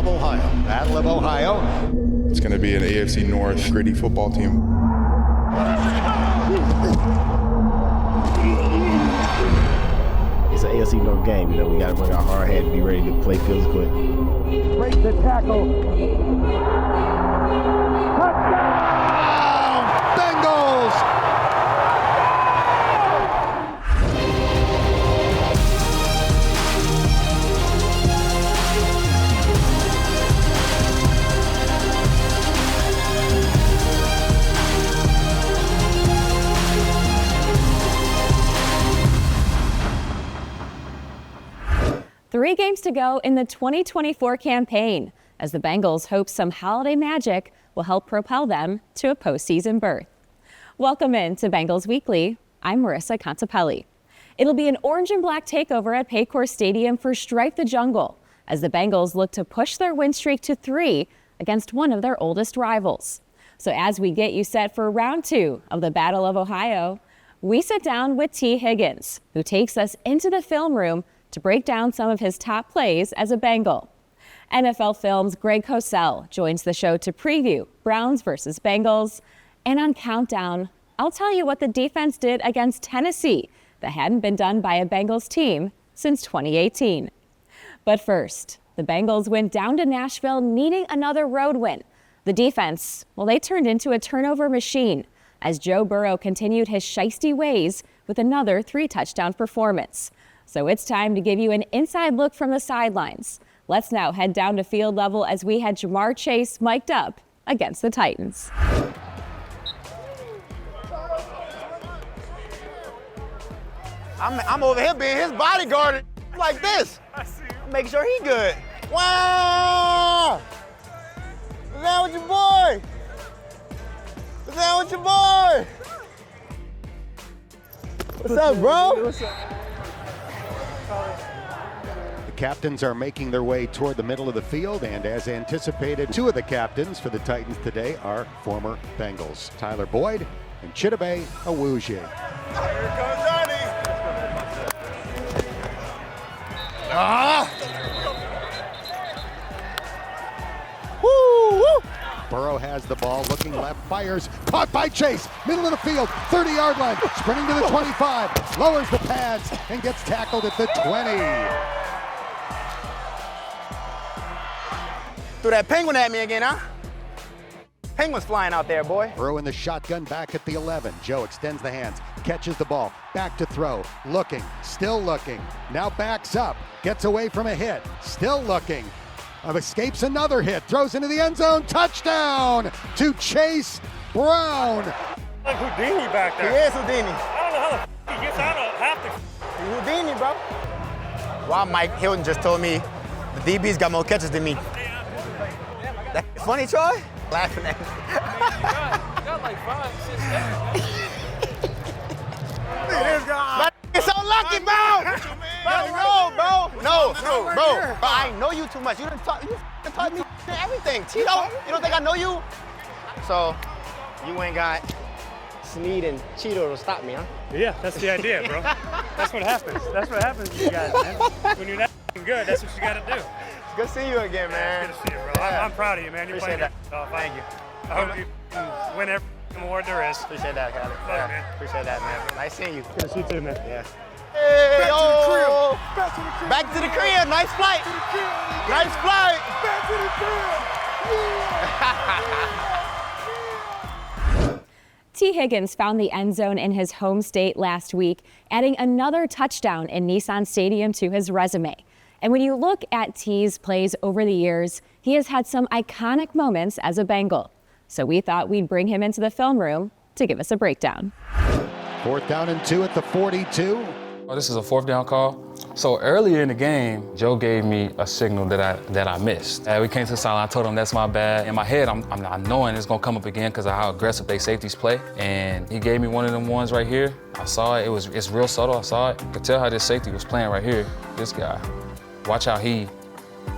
of Ohio. Battle of Ohio. It's going to be an AFC North gritty football team. It's an AFC North game. You know, we got to bring our hard head and be ready to play physically. Break the tackle. Touchdown! Bengals! Three games to go in the 2024 campaign as the Bengals hope some holiday magic will help propel them to a postseason berth. Welcome in to Bengals Weekly. I'm Marisa Contipelli. It'll be an orange and black takeover at Paycor Stadium for Stripe the Jungle as the Bengals look to push their win streak to 3 against one of their oldest rivals. So as we get you set for round 2 of the Battle of Ohio, we sit down with T. Higgins, who takes us into the film room to break down some of his top plays as a Bengal. NFL Films' Greg Cosell joins the show to preview Browns versus Bengals. And on Countdown, I'll tell you what the defense did against Tennessee that hadn't been done by a Bengals team since 2018. But first, the Bengals went down to Nashville needing another road win. The defense, well, they turned into a turnover machine as Joe Burrow continued his shiesty ways with another 3-touchdown performance. So it's time to give you an inside look from the sidelines. Let's now head down to field level as we had Jamar Chase mic'd up against the Titans. I'm over here being his bodyguard like this. Make sure he good. Wow! Is that with your boy? Is that with your boy? What's up, bro? What's up? The captains are making their way toward the middle of the field, and as anticipated, two of the captains for the Titans today are former Bengals, Tyler Boyd and Chidobe Awuzie. Here comes Johnny. Woo! Burrow has the ball, looking left, fires, caught by Chase, middle of the field, 30-yard line, sprinting to the 25, lowers the pads, and gets tackled at the 20. Threw that penguin at me again, huh? Penguin's flying out there, boy. Burrow in the shotgun back at the 11. Joe extends the hands, catches the ball, back to throw, looking, still looking, now backs up, gets away from a hit, still looking. Escapes another hit, throws into the end zone, touchdown to Chase Brown. Like Houdini back there. He is Houdini. I don't know how the he gets out of half the. He's Houdini, bro. Wow, Mike Hilton just told me the DB's got more catches than me. That funny, Troy? Laughing at me. Got like 5, 6, 7. Look at this guy. But it's so lucky, bro. Bro. No, bro. I know you too much. You done taught me everything. Tito, you don't think I know you? So, you ain't got Snead and Cheeto to stop me, huh? Yeah, that's the idea, bro. That's what happens. That's what happens to you guys, man. When you're not good, that's what you got to do. It's good to see you again, man. It's good to see you, bro. I'm proud of you, man. You're Appreciate playing that. Thank you. I hope you win every award there is. Appreciate that, Khaled. Yeah, man. Appreciate that, man. Nice seeing you. Good to see you too, man. Yeah. Hey, oh. Back to the crib. Nice flight. Nice flight. Back to the crib. T. Higgins found the end zone in his home state last week, adding another touchdown in Nissan Stadium to his resume. And when you look at T's plays over the years, he has had some iconic moments as a Bengal. So we thought we'd bring him into the film room to give us a breakdown. 4th down and 2 at the 42. Oh, this is a 4th down call. So earlier in the game, Joe gave me a signal that I missed. We came to the sideline, I told him that's my bad. In my head, I'm not knowing it's gonna come up again because of how aggressive they safeties play. And he gave me one of them ones right here. I saw it, it's real subtle, I saw it. I could tell how this safety was playing right here. This guy, watch how he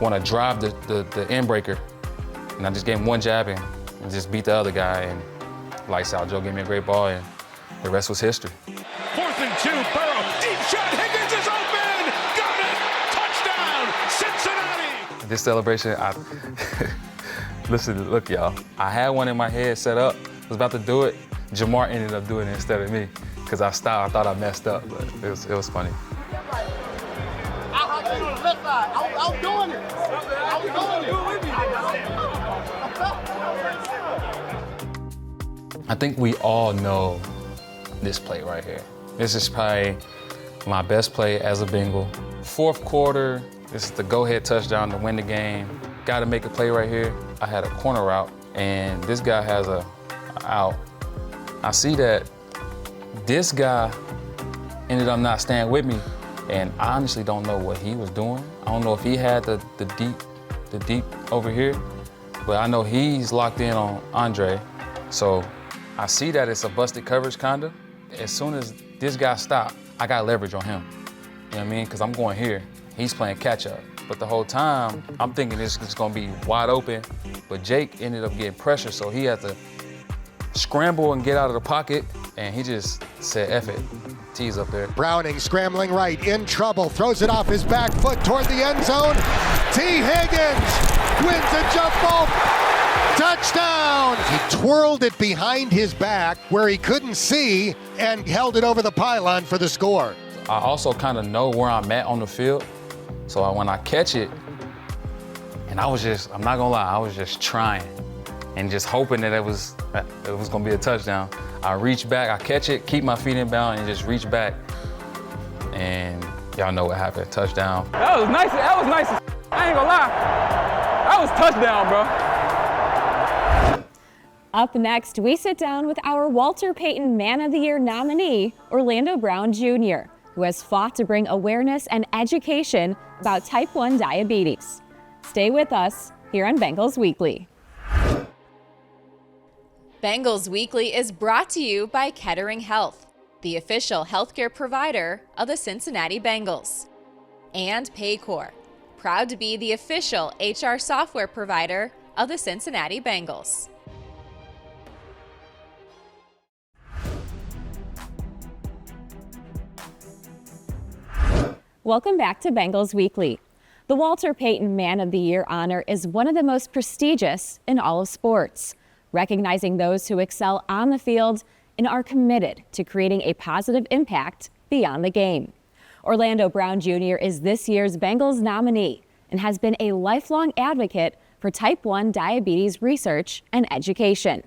wanna drive the end breaker. And I just gave him one jab and just beat the other guy, and lights out. Joe gave me a great ball, and the rest was history. 4th and 2, Burrow, deep shot, Higgins is open! Got it! Touchdown, Cincinnati! This celebration, listen, look, y'all. I had one in my head set up, was about to do it. Jamar ended up doing it instead of me, because I stopped. I thought I messed up, but it was funny. I was doing it. I think we all know this play right here. This is probably my best play as a Bengal. Fourth quarter, this is the go-ahead touchdown to win the game. Got to make a play right here. I had a corner route, and this guy has a out. I see that this guy ended up not staying with me, and I honestly don't know what he was doing. I don't know if he had the deep over here, but I know he's locked in on Andre. So I see that it's a busted coverage kinda. As soon as this guy stopped, I got leverage on him. You know what I mean? Because I'm going here. He's playing catch up. But the whole time, I'm thinking this is gonna be wide open, but Jake ended up getting pressure, so he had to scramble and get out of the pocket, and he just said, F it. T's up there. Browning scrambling right, in trouble, throws it off his back foot toward the end zone. T. Higgins wins a jump ball. Touchdown! He twirled it behind his back where he couldn't see and held it over the pylon for the score. I also kind of know where I'm at on the field, so when I catch it, and I'm not gonna lie, I was just trying and just hoping that it was gonna be a touchdown. I reach back, I catch it, keep my feet in bounds, and just reach back. And y'all know what happened, touchdown. That was nice, I ain't gonna lie. That was touchdown, bro. Up next, we sit down with our Walter Payton Man of the Year nominee, Orlando Brown Jr., who has fought to bring awareness and education about type 1 diabetes. Stay with us here on Bengals Weekly. Bengals Weekly is brought to you by Kettering Health, the official healthcare provider of the Cincinnati Bengals, and Paycor, proud to be the official HR software provider of the Cincinnati Bengals. Welcome back to Bengals Weekly. The Walter Payton Man of the Year honor is one of the most prestigious in all of sports, recognizing those who excel on the field and are committed to creating a positive impact beyond the game. Orlando Brown Jr. is this year's Bengals nominee and has been a lifelong advocate for type 1 diabetes research and education.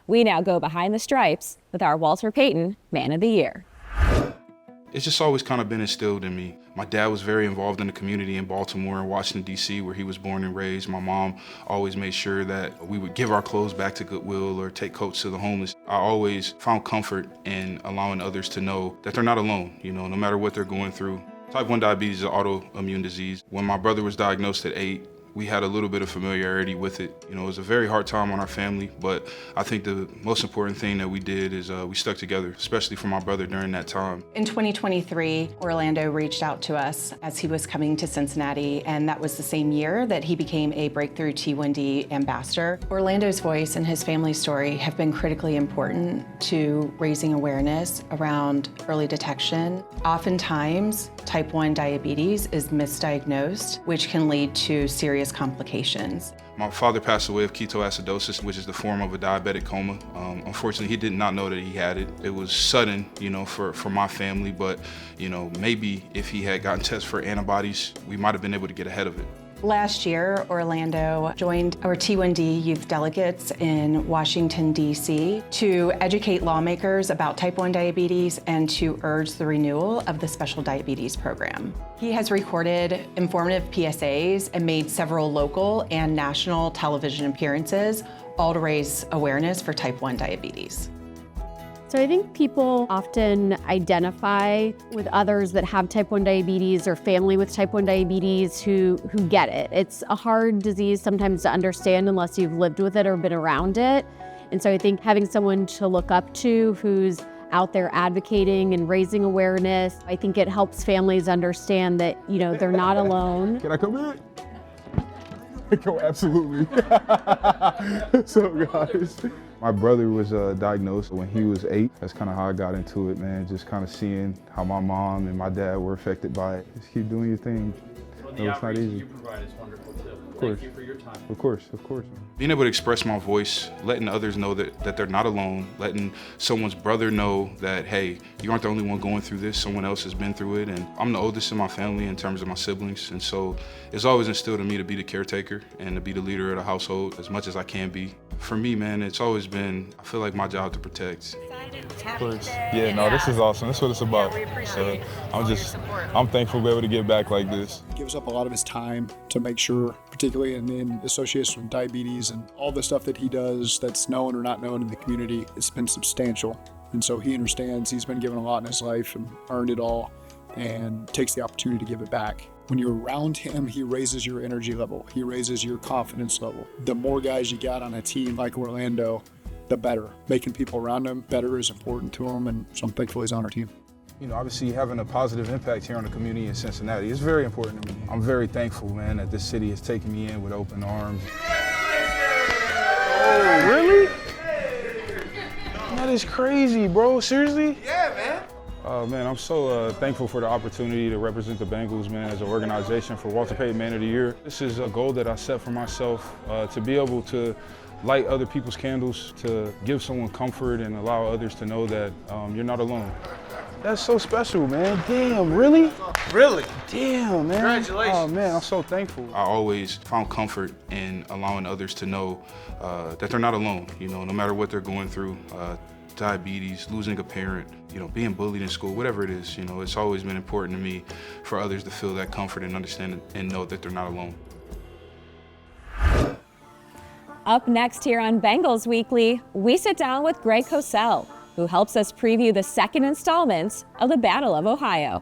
We now go behind the stripes with our Walter Payton Man of the Year. It's just always kind of been instilled in me. My dad was very involved in the community in Baltimore and Washington, D.C., where he was born and raised. My mom always made sure that we would give our clothes back to Goodwill or take coats to the homeless. I always found comfort in allowing others to know that they're not alone, no matter what they're going through. Type 1 diabetes is an autoimmune disease. When my brother was diagnosed at 8, we had a little bit of familiarity with it. It was a very hard time on our family, but I think the most important thing that we did is we stuck together, especially for my brother during that time. In 2023, Orlando reached out to us as he was coming to Cincinnati, and that was the same year that he became a Breakthrough T1D ambassador. Orlando's voice and his family story have been critically important to raising awareness around early detection. Oftentimes, type 1 diabetes is misdiagnosed, which can lead to serious complications. My father passed away of ketoacidosis, which is the form of a diabetic coma. Unfortunately, he did not know that he had it. It was sudden, for my family, but, maybe if he had gotten tests for antibodies, we might have been able to get ahead of it. Last year, Orlando joined our T1D youth delegates in Washington, D.C. to educate lawmakers about type 1 diabetes and to urge the renewal of the special diabetes program. He has recorded informative PSAs and made several local and national television appearances, all to raise awareness for type 1 diabetes. So I think people often identify with others that have type 1 diabetes or family with type 1 diabetes who get it. It's a hard disease sometimes to understand unless you've lived with it or been around it. And so I think having someone to look up to who's out there advocating and raising awareness, I think it helps families understand that, they're not alone. Can I come in? Go, absolutely. So guys, my brother was diagnosed when he was 8. That's kind of how I got into it, man. Just kind of seeing how my mom and my dad were affected by it. Just keep doing your thing. No, it's not easy. You provide is wonderful too. Of course. Thank you for your time. Of course. Being able to express my voice, letting others know that they're not alone, letting someone's brother know that, hey, you aren't the only one going through this, someone else has been through it. And I'm the oldest in my family in terms of my siblings. And so it's always instilled in me to be the caretaker and to be the leader of the household as much as I can be. For me, man, it's always been, I feel like my job to protect. Of course. Yeah, no, this is awesome. That's what it's about. Yeah, we appreciate I'm thankful to be able to get back like this. He gives up a lot of his time to make sure, particularly in association with diabetes and all the stuff that he does that's known or not known in the community, it's been substantial. And so he understands he's been given a lot in his life and earned it all and takes the opportunity to give it back. When you're around him, he raises your energy level. He raises your confidence level. The more guys you got on a team like Orlando, the better. Making people around him better is important to him, and so I'm thankful he's on our team. You know, obviously having a positive impact here on the community in Cincinnati is very important to me. I'm very thankful, man, that this city has taken me in with open arms. Oh, really? That is crazy, bro. Seriously? Yeah, man. Man, I'm so thankful for the opportunity to represent the Bengals, man, as an organization for Walter Payton Man of the Year. This is a goal that I set for myself, to be able to light other people's candles, to give someone comfort and allow others to know that you're not alone. That's so special, man. Damn, really? Really? Damn, man. Congratulations. Oh, man, I'm so thankful. I always found comfort in allowing others to know that they're not alone, you know, no matter what they're going through. Diabetes, losing a parent, you know, being bullied in school, whatever it is, you know, it's always been important to me for others to feel that comfort and understand and know that they're not alone. Up next here on Bengals Weekly, we sit down with Greg Cosell, who helps us preview the second installment of the Battle of Ohio.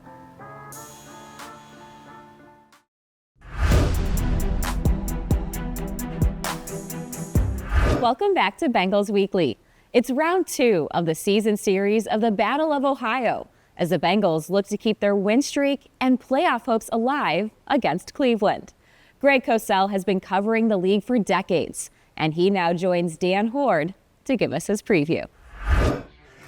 Welcome back to Bengals Weekly. It's round 2 of the season series of the Battle of Ohio, as the Bengals look to keep their win streak and playoff hopes alive against Cleveland. Greg Cosell has been covering the league for decades, and he now joins Dan Horde to give us his preview.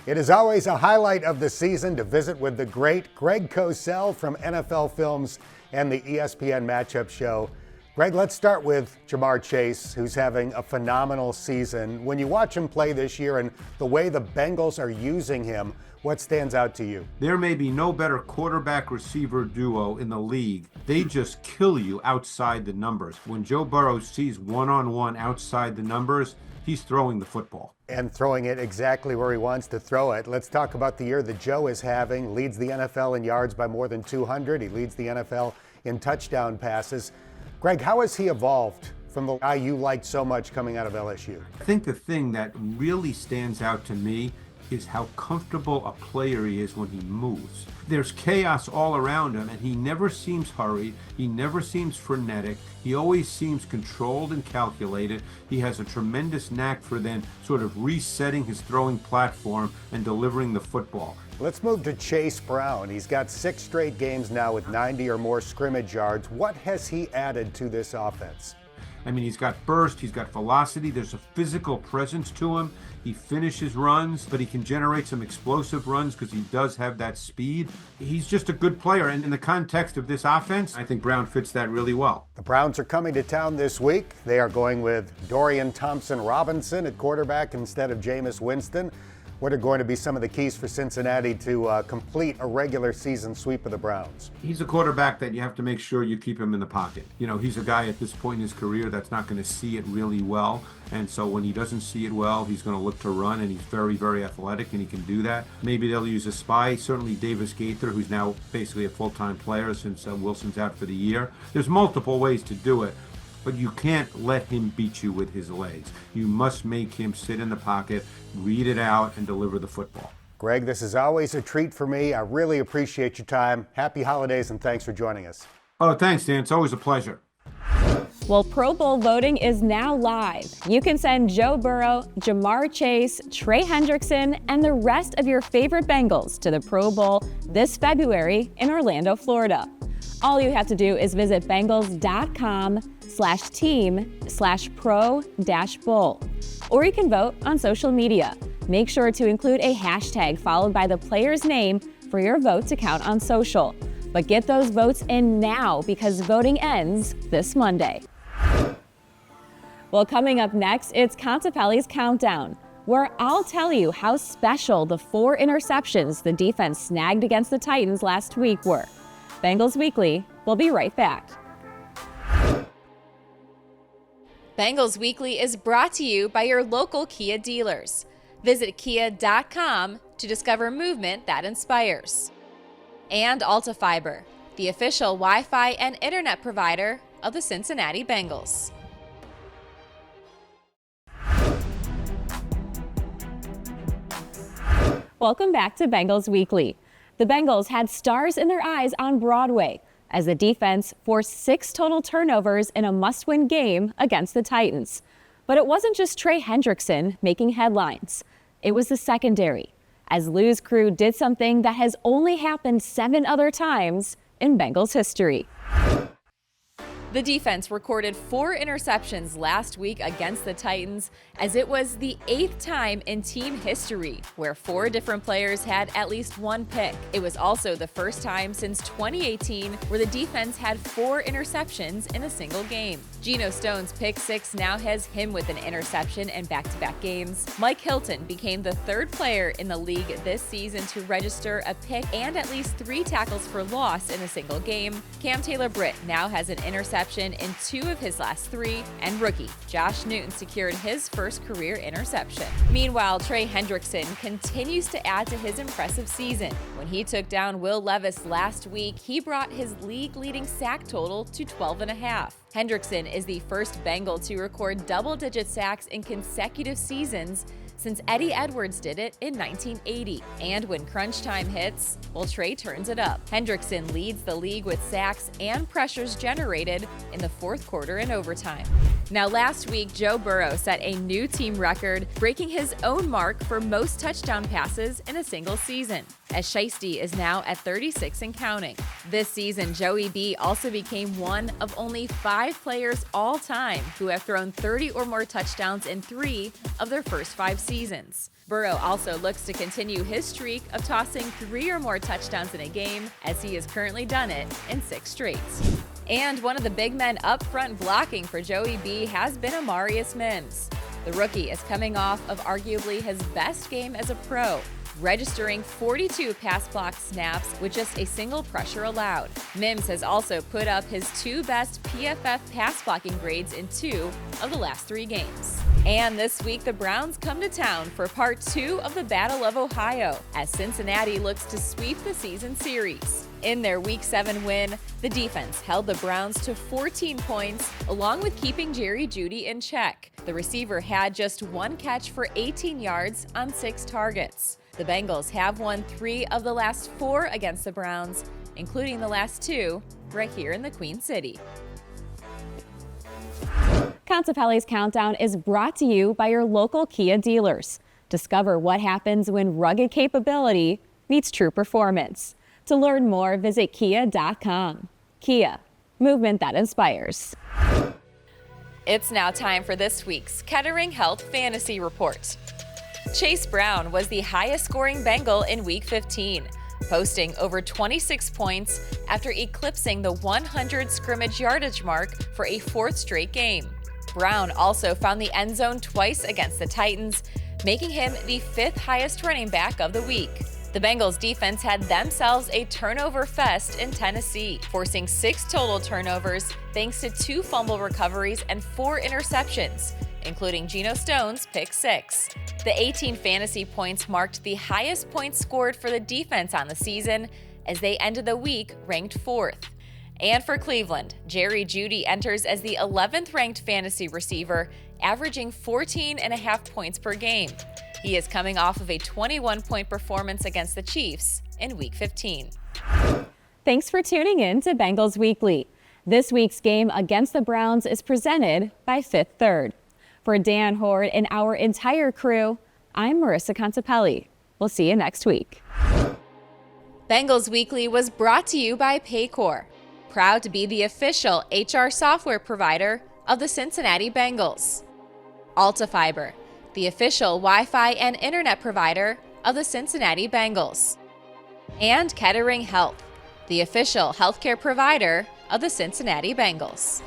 It is always a highlight of the season to visit with the great Greg Cosell from NFL Films and the ESPN Matchup Show. Greg, let's start with Ja'Marr Chase, who's having a phenomenal season. When you watch him play this year and the way the Bengals are using him, what stands out to you? There may be no better quarterback-receiver duo in the league. They just kill you outside the numbers. When Joe Burrow sees one-on-one outside the numbers, he's throwing the football. And throwing it exactly where he wants to throw it. Let's talk about the year that Joe is having. Leads the NFL in yards by more than 200. He leads the NFL in touchdown passes. Greg, how has he evolved from the guy you liked so much coming out of LSU? I think the thing that really stands out to me is how comfortable a player he is when he moves. There's chaos all around him, and he never seems hurried. He never seems frenetic. He always seems controlled and calculated. He has a tremendous knack for then sort of resetting his throwing platform and delivering the football. Let's move to Chase Brown. He's got 6 straight games now with 90 or more scrimmage yards. What has he added to this offense? I mean, he's got burst, he's got velocity, there's a physical presence to him. He finishes runs, but he can generate some explosive runs because he does have that speed. He's just a good player, and in the context of this offense, I think Brown fits that really well. The Browns are coming to town this week. They are going with Dorian Thompson-Robinson at quarterback instead of Jameis Winston. What are going to be some of the keys for Cincinnati to complete a regular season sweep of the Browns? He's a quarterback that you have to make sure you keep him in the pocket. You know, he's a guy at this point in his career that's not going to see it really well. And so when he doesn't see it well, he's going to look to run, and he's very, very athletic, and he can do that. Maybe they'll use a spy. Certainly Davis Gaither, who's now basically a full-time player since Wilson's out for the year. There's multiple ways to do it. But you can't let him beat you with his legs. You must make him sit in the pocket, read it out, and deliver the football. Greg, this is always a treat for me. I really appreciate your time. Happy holidays, and thanks for joining us. Oh, thanks, Dan. It's always a pleasure. Well, Pro Bowl voting is now live. You can send Joe Burrow, Ja'Marr Chase, Trey Hendrickson, and the rest of your favorite Bengals to the Pro Bowl this February in Orlando, Florida. All you have to do is visit Bengals.com/team/pro-bowl. Or you can vote on social media. Make sure to include a hashtag followed by the player's name for your vote to count on social. But get those votes in now because voting ends this Monday. Well, coming up next, it's Contipelli's Countdown, where I'll tell you how special the 4 interceptions the defense snagged against the Titans last week were. Bengals Weekly will be right back. Bengals Weekly is brought to you by your local Kia dealers. Visit kia.com to discover movement that inspires. And AltaFiber, the official Wi-Fi and internet provider of the Cincinnati Bengals. Welcome back to Bengals Weekly. The Bengals had stars in their eyes on Broadway as the defense forced 6 total turnovers in a must-win game against the Titans. But it wasn't just Trey Hendrickson making headlines. It was the secondary, as Lou's crew did something that has only happened 7 other times in Bengals history. The defense recorded 4 interceptions last week against the Titans, as it was the 8th time in team history where 4 different players had at least 1 pick. It was also the first time since 2018 where the defense had 4 interceptions in a single game. Geno Stone's pick 6 now has him with an interception in back-to-back games. Mike Hilton became the 3rd player in the league this season to register a pick and at least 3 tackles for loss in a single game. Cam Taylor-Britt now has an interception in 2 of his last 3, and rookie Josh Newton secured his first career interception. Meanwhile, Trey Hendrickson continues to add to his impressive season. When he took down Will Levis last week, he brought his league-leading sack total to 12.5. Hendrickson is the first Bengal to record double-digit sacks in consecutive seasons since Eddie Edwards did it in 1980. And when crunch time hits, well, Trey turns it up. Hendrickson leads the league with sacks and pressures generated in the 4th quarter and overtime. Now, last week, Joe Burrow set a new team record, breaking his own mark for most touchdown passes in a single season, as Shiesty is now at 36 and counting. This season, Joey B also became one of only 5 players all time who have thrown 30 or more touchdowns in 3 of their first 5 seasons. Burrow also looks to continue his streak of tossing 3 or more touchdowns in a game, as he has currently done it in 6 straight. And one of the big men up front blocking for Joey B has been Amarius Mims. The rookie is coming off of arguably his best game as a pro, registering 42 pass block snaps with just a single pressure allowed. Mims has also put up his 2 best PFF pass blocking grades in 2 of the last 3 games. And this week, the Browns come to town for part 2 of the Battle of Ohio, as Cincinnati looks to sweep the season series. In their Week 7 win, the defense held the Browns to 14 points, along with keeping Jerry Jeudy in check. The receiver had just 1 catch for 18 yards on 6 targets. The Bengals have won 3 of the last 4 against the Browns, including the last 2 right here in the Queen City. Contipelli's Countdown is brought to you by your local Kia dealers. Discover what happens when rugged capability meets true performance. To learn more, visit kia.com. Kia, movement that inspires. It's now time for this week's Kettering Health Fantasy Report. Chase Brown was the highest scoring Bengal in Week 15, posting over 26 points after eclipsing the 100 scrimmage yardage mark for a 4th straight game. Brown also found the end zone twice against the Titans, making him the 5th highest running back of the week. The Bengals defense had themselves a turnover fest in Tennessee, forcing 6 total turnovers thanks to 2 fumble recoveries and 4 interceptions, including Geno Stone's pick 6. The 18 fantasy points marked the highest points scored for the defense on the season, as they ended the week ranked 4th. And for Cleveland, Jerry Jeudy enters as the 11th ranked fantasy receiver, averaging 14.5 points per game. He is coming off of a 21-point performance against the Chiefs in Week 15. Thanks for tuning in to Bengals Weekly. This week's game against the Browns is presented by Fifth Third. For Dan Horde and our entire crew, I'm Marisa Contipelli. We'll see you next week. Bengals Weekly was brought to you by Paycor, proud to be the official HR software provider of the Cincinnati Bengals. AltaFiber, the official Wi-Fi and internet provider of the Cincinnati Bengals. And Kettering Health, the official healthcare provider of the Cincinnati Bengals.